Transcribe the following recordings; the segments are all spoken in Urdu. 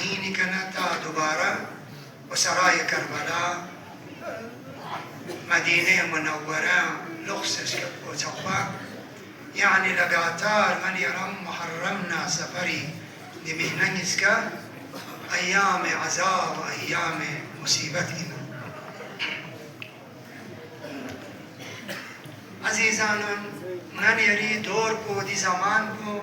آهینی کنه تا دوباره و سرای کربلا مدینه منوره لخصش و تقوى يعني لقاتار من يرم محرمنا سفري لمهنن يسكا أيام عذاب وأيام مصيبتنا عزيزان من يري دور کو دي زمان کو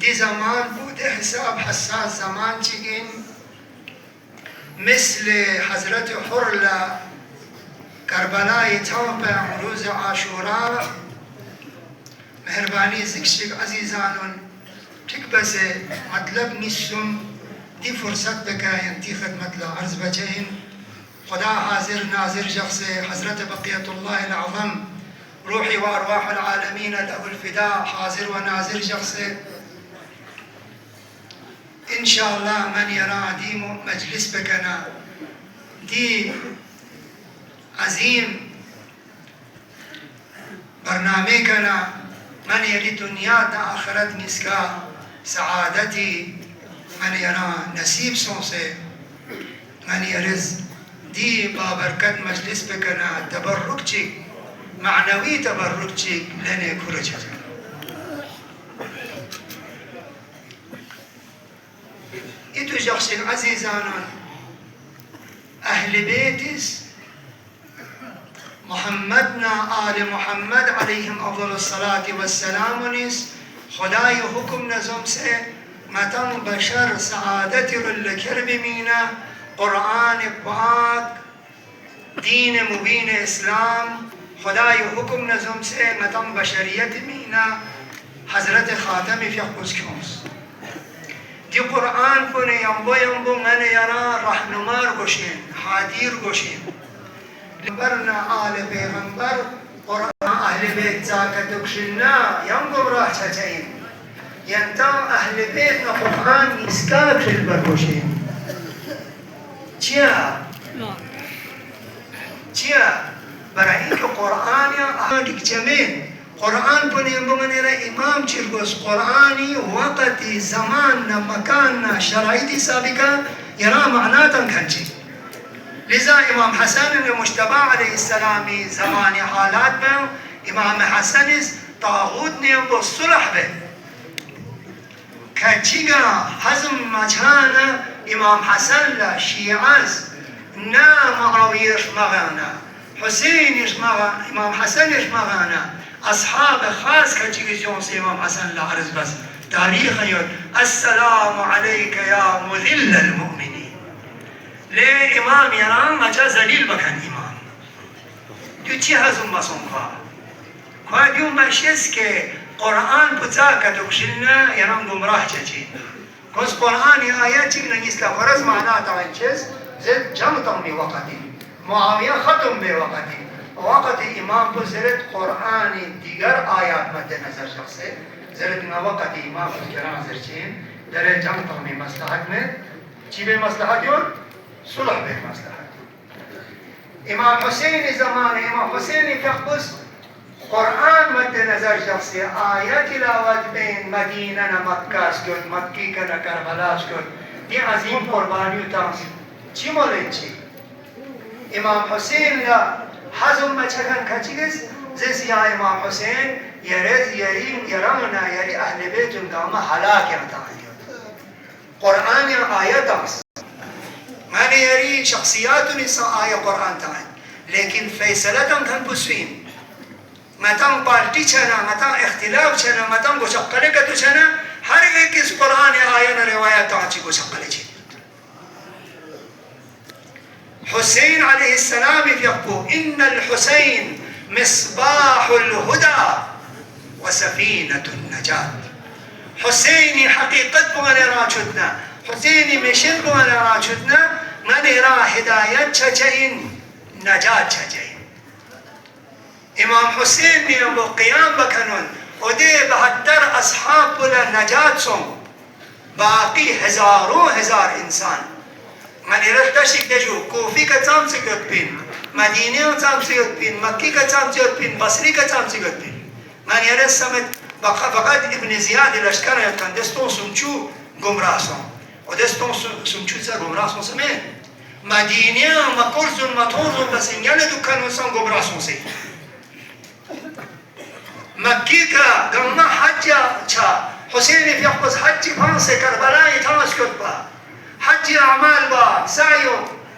دی زمان بود حساب حساس زمان چیگن مثل حضرت حرلا کربلای تاپ روز عاشورا مهربانی زکشک عزیزانون تک بس مطلب نیستم دی فرصت بکاین دی خدمت لا عرض بچین خدا حاضر ناظر شخص حضرت بقیت الله العظم روحي وأرواح العالمين له الفداء حاضر وناظر شخصه إن شاء الله من يرى دي مجلس بكنا دي عظيم برنامج كنا من يري دنيا دا آخرت نسكا سعادتي من يرى نصيب سونسه من يرز دي بابركت مجلس بكنا تبرك چي معنوي تبرك چي لنه كورجه إتو شخص عزيزان أهل بيتس محمدنا آل محمد عليهم أفضل الصلاة والسلام نس خداي حكم نظم سه متن بشر سعادتي رلكر بمينا قرآن پاک دين مبين إسلام خداي حكم نظم سه متن بشريت مينا حضرت خاتم فيقوز كونس دی قرآن کنه ينبو من يرى رهنمار گوشين حادير گوشين برنا آل پیغمبر قرآن اهل بیت زاکت گوشنا ينبو راه چچين ينتا اهل بیت قرآن اسکاب شل بر گوشين چیا برای اینکه قرآن یا دیگه چمین قرآن پنیم بمنی را امام چرگوز قرآنی وقتی زمان نا مکان نا شرایطی سابقا یرا معناتا کنچی لذا امام حسن مجتبی علیه السلامی زمان حالات بهم امام حسن طاغوت نیم با صلح به کچیگا حزم مجانا امام حسن لا شیعز نا معاویش مغانا حسینش مغانا امام حسنش مغانا أصحاب خاص كجيزيون سي إمام حسن العرز بس تاريخ يقول السلام عليك يا مذل المؤمنين ليه إمام يران أجا زليل بكن إمام دو چي هزم بسون خواه دو مشيس كي قرآن بتا كتوكشلنا يران گمراه چچين كوز قرآن آيات چيك نجيس لفرز معناه تاين چيز زد جمتم بي وقتي معاوية ختم بي وقتي وقت امام کو زرد قرآن دیگر آیات مد نظر شخصه زرد نا وقت امام کو کرام زرچین در جمع تغمی مصلحت میں چی بے مصلحت یون صلح بے مصلحت امام حسین زمان امام حسین فقبس قرآن مد نظر شخصه آیت تلاوت بین مدینہ نا مکہ سکت مکی کا نا کربلا سکت دی عظیم قربانی تانس چی مولین چی امام حسین لا حزم ما چکن کچیگز زیس یا امام حسین یرز یریم یرمنا یری اهل بیتون داما حلاک یمتعید قرآن یا آیت است من یری شخصیات نیسا آیه قرآن تعید لیکن فیصلتم کن بسوین متن پارتی چنا متن اختلاف چنا متن گوشقله کتو چنا هر ایک اس قرآن آیه نا روایت تعچی گوشقله چی حسين عليه السلام يقول إن الحسين مصباح الهدى وسفينة النجاة حسيني حقيقة بغنى راجتنا حسيني مشن بغنى راجتنا نرى هداية چچين نجاة چچين امام حسين يقول قيام بكنون ودي بهدر أصحاب بلا نجاة سون باقي هزار إنسان من رفتشك دجو كوفي كتام سيقود بين مدينة كتام سيقود بين مكي كتام سيقود بين بصري كتام سيقود بين من يرسمت فقط ابن زیاد لشکر یکن دستون سمچو گمراسون و دستون سمچو سر گمراسون سمه مدینه ما کرزون ما تورزون بس انگل دکن وسان گمراسون سی مکی کا گرما حج چا حسین پیغمبر حج پانسه کربلای تاس کرد با حج اعمال با سعیو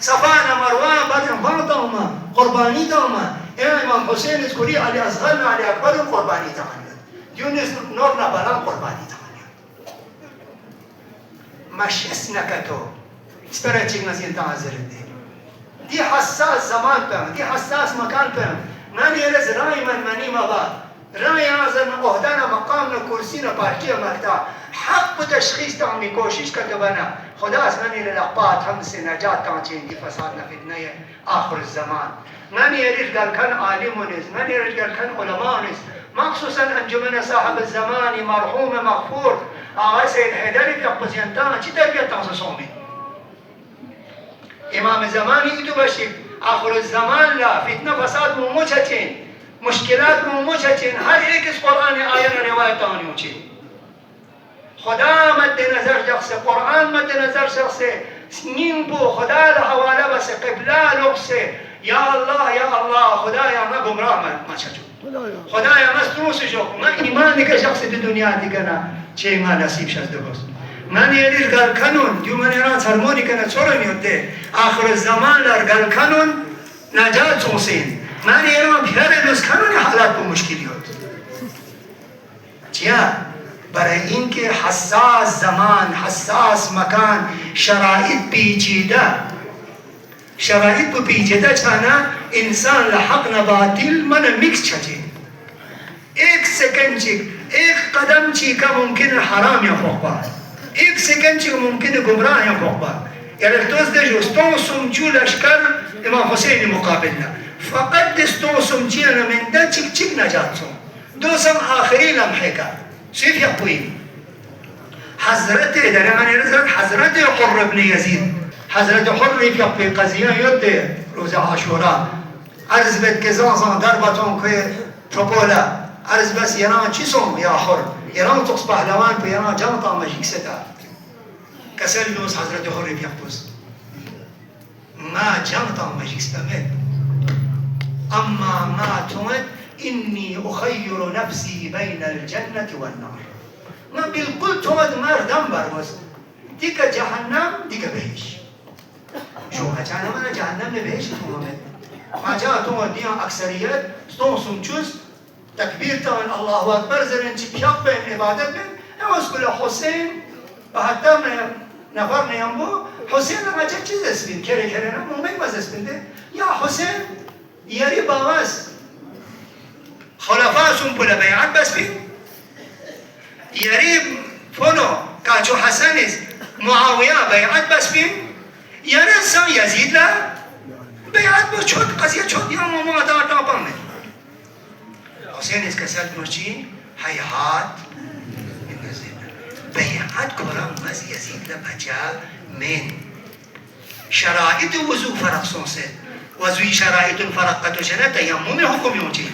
صفان مروان بدن باطاما قربانی داما امام حسین اسکوری علی اصغر علی اکبر قربانی داما یونس نور نبالان قربانی داما مشیس نکتو اسپره چیگ نزین تازر دی حساس زمان پم دی حساس مکان پم من یرز رای منی مبا رای آزر عهدنا مقامنا کرسینا پارکی مرتا حق تشخیص تعمی کوشش کرده بنا خدا اسمانی للقبات همسه نجات تانچین دی فسادنا فتنه آخر الزمان من يريد قال كان عالم ونس من يريد قال كان علماء ونس مخصوصا انجمن صاحب الزمان مرحوم مغفور آغا سيد حيدري في اقبزيانتان چی تربیت تانسا سومی امام زمانی ایدو باشی آخر الزمان لا فتنه فساد مومو چچین مشکلات مومو چچین هر ایک اس قرآن آیان روایت تانی ہوچین خدا مد نظر شخص قرآن مد نظر شخص نیم بو خدا لحواله بس قبله لغسه یا الله خدایا ما گمراه ما چچو خدایا ما ستروس جو من ایمان که شخص دی دنیا دیگه چه ما نصیب شد دوست من یادی گل کنون جو من ایران سرمونی کنه چرا میوده آخر زمان لر گل کنون نجات سوسین من ایران پیاده دوست کنون حالات با مشکلیات چیا برای اینکه حساس زمان حساس مکان شرایط پیچیده شرایط په پیچیده چانه انسان لحق نباطل من مکس چچه ایک سکند چی ایک قدم چی که ممکنه حرام یا خوبا ایک سکند چی ممکنه گمراه یا خوبا یعنی توز ده جستون سمچو لشکر امام حسین مقابلنا فقط دستون سمچی نمینده چک چک نجات سم دوسم آخری لمحه که سیف یقویم حضرت در من رزق حضرت حر ابن یزید حضرت حر في قضیه یاد روز عاشورا عرض بد که زان درباتون که پروپولا عرض بس ایران چی سوم یا حر ایران تقص پهلوان په ایران جانتا ماجیک ستا کسل نوز حضرت حر في قبوس ما جانتا ماجیک سپمت اما ما تومت اني اخير نفسي بين الجنه والنار ما بالكل تومت مردم برمز دیگه جهنم دیگه بهش شو اچانه من جهنم نبهش تومت ما جاء تومت دیان اکثریت ستون سمچوز تکبیر تان الله اکبر زرین چی پیاب بین عبادت بین اماز کل حسین و حتی نفر نیام بو حسین اما چه چیز اسبین کره کره نم مومن باز اسبین ده یا حسین یاری باواز خلفاء سن پول بیعت بس بین یاری فونو کاچو حسن است معاویه بیعت بس بین یاری انسان یزید لا بیعت بس چود قضیه چود یا مومو مدار تاپم حسین اس کسل مرچی حیات بیعت کرم مز یزید لا بچا من شرائط وضو فرق سونسه وضوی شرائط فرقتو چنه تیمم حکمی اونچی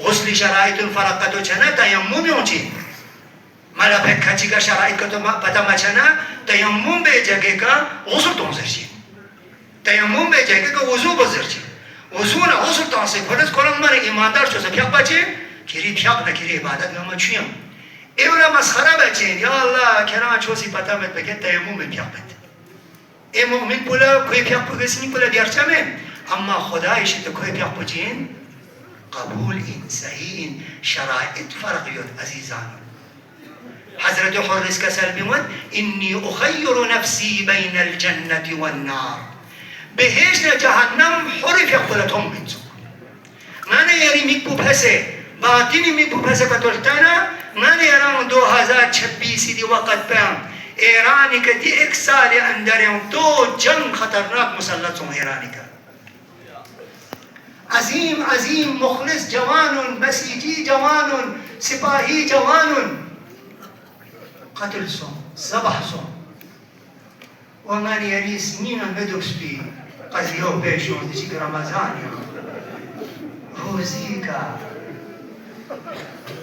غسل شرائط فرقتو چنه تیمم اونچی مالا بکچی کا شرائط کا تو پتہ مچنا تیمم به جگہ کا غسل تو زرچی تیمم به جگہ کا وضو بزرچی وضو نه غسل تو سے فرض کولم مر ایماندار چو سفیا بچے کری پیاق نہ کری عبادت نہ چیم ایولا مسخره بچے یا الله کرا چو سی پتہ مت بگه تیمم به پیاق بت ای مؤمن بولا کوئی پیاق بگسنی بولا دیارچمه اما خدایش تو کوئی پیاق بچین قبول این صحیح این شرائط فرقیات عزیزان حضرت حرس كسل بموت إني أخير نفسي بين الجنة والنار بهش جهنم حرف يقبلتهم منزو من يري ميكو بحسه باطني ميكو بحسه فتولتنا من يرام 2026 دي وقت بهم إيراني كدي ایک سال اندرهم دو جنگ خطرناک مسلط سون إيراني کا عظيم عظيم مخلص جوان بسيجي جوان سپاهي جوان قتل صوم صبح صوم ومن يلي سنين بدوكس بي قضيو بيشون ديك رمضان روزيكا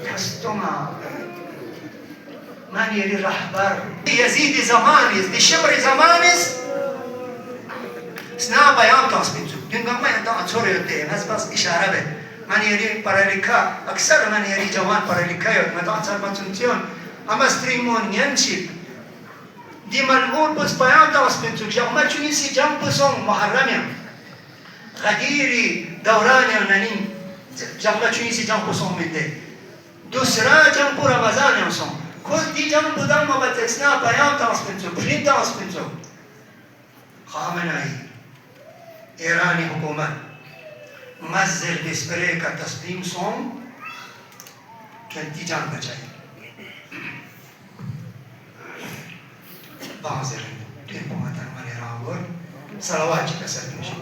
كستما من يري رهبر يزيد زمانيز دي شبر زمانيز سنا بيان تاسبيتو دينغا ما ينتا أنصور يدي بس إشارة به من يري باراليكا أكثر من يري جوان باراليكا يد متى أنصار باتونتيون أما ستريمون ينشيب دي ملعون بس بيان تاسبيتو جمع تونسي جم بسون محرميا غديري دوراني النانين جمع تونسي جم بسون مدة دوسرا جم بو رمضان ينسون كل دي جم بدم ما بتسنا بيان تاسبيتو برين تاسبيتو خامنائي إيراني حكومة مزل بسپره کا تسلیم سوم کنتی جان بچائی بعض تیم پومتن من راور صلوات چی کسر میشه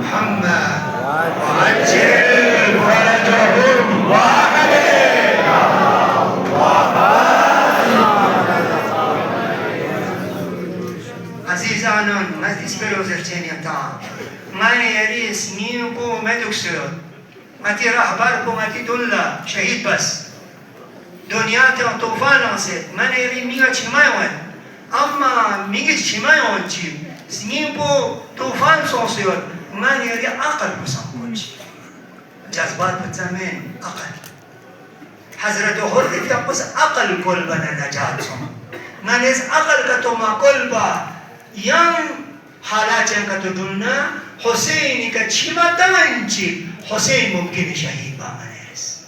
محمد وعجل فرجهم عزیزانان مزدیس بلوزرچینی تا من یریس مین کو مدکسر متی رهبر کو متی دولا شهید بس دنیا تا طوفان آسد من یری میگه چیمایون اما میگه چیمایون چی مین کو طوفان سوسیون من یری عقل بسام کنچ جذبات بتزمین عقل حضرت حرد یقص عقل کل بنا نجات سوم من از عقل کتوما کل با یم حالات که تو دنیا حسینی که چی مدن چی حسین ممکن شهید با من است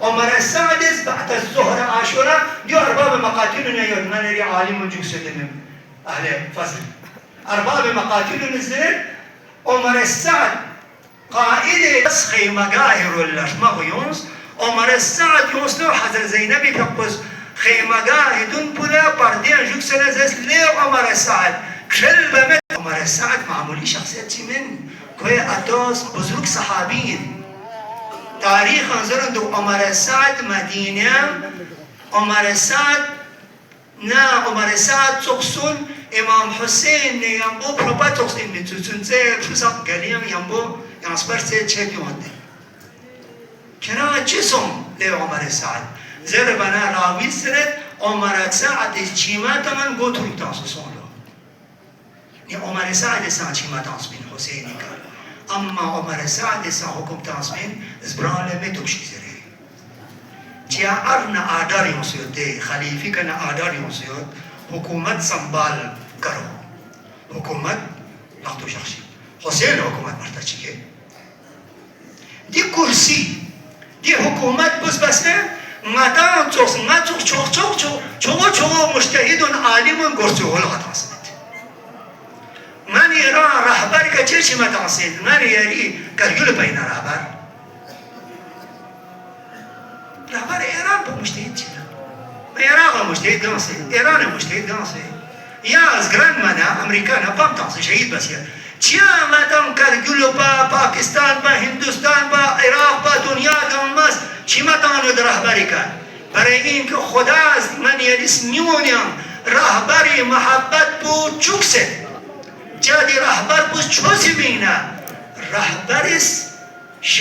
عمر سعد بعد الظهر عاشوراء دي ارباب مقاتل نيود من ري عالم جوسد من اهل فضل ارباب مقاتل نزل عمر سعد قائد اسخي مقاهر ولا مغيونس عمر سعد يوسف حضرت زينب تقص خيمگاه دون بولا پردیان جوک سنزس لیو عمر سعد کل بمت عمر سعد معمولی شخصیت چی من کوئی اتاس بزرگ صحابین تاریخ انظرن دو عمر سعد مدینه عمر سعد نا عمر سعد تقصون امام حسین یمبو پروپا تقصین میتوتون زه پروسا گلیم یمبو یانسپر سه چه بیونده کنه چیسم لیو عمر سعد زر بنا راوی سرت عمر سعد چیما تمن گو تروک تاسو سولو نی عمر سعد سا چیما تاس بین حسینی کار اما عمر سعد سا حکم تاس بین ازبرال میں توشی زره چیا ارن آداری مسیود ده خلیفی کن آداری مسیود حکومت سنبال کرو حکومت لختو شخصی حسین حکومت مرتا چیه دی کرسی دی حکومت بس نه مادام چوس ما چوک مجتهد عالم گرسو ولا خطاسد من يرى رهبر كتير ما تعصيد من يري كرجل بين رهبر إيران بمجتهد ما إيران مجتهد قاصد إيران مجتهد قاصد يا أزغران منا أمريكان بام تعصي شهيد بس يا چیا مادام کارگل با پاکستان با هندوستان با عراق با دنیا دماس چی مادام ند رهبری کن برای این که خدا از من یادیس میونیم رهبری محبت بو چوکسه جادی رهبر بو چوزی بینه رهبریس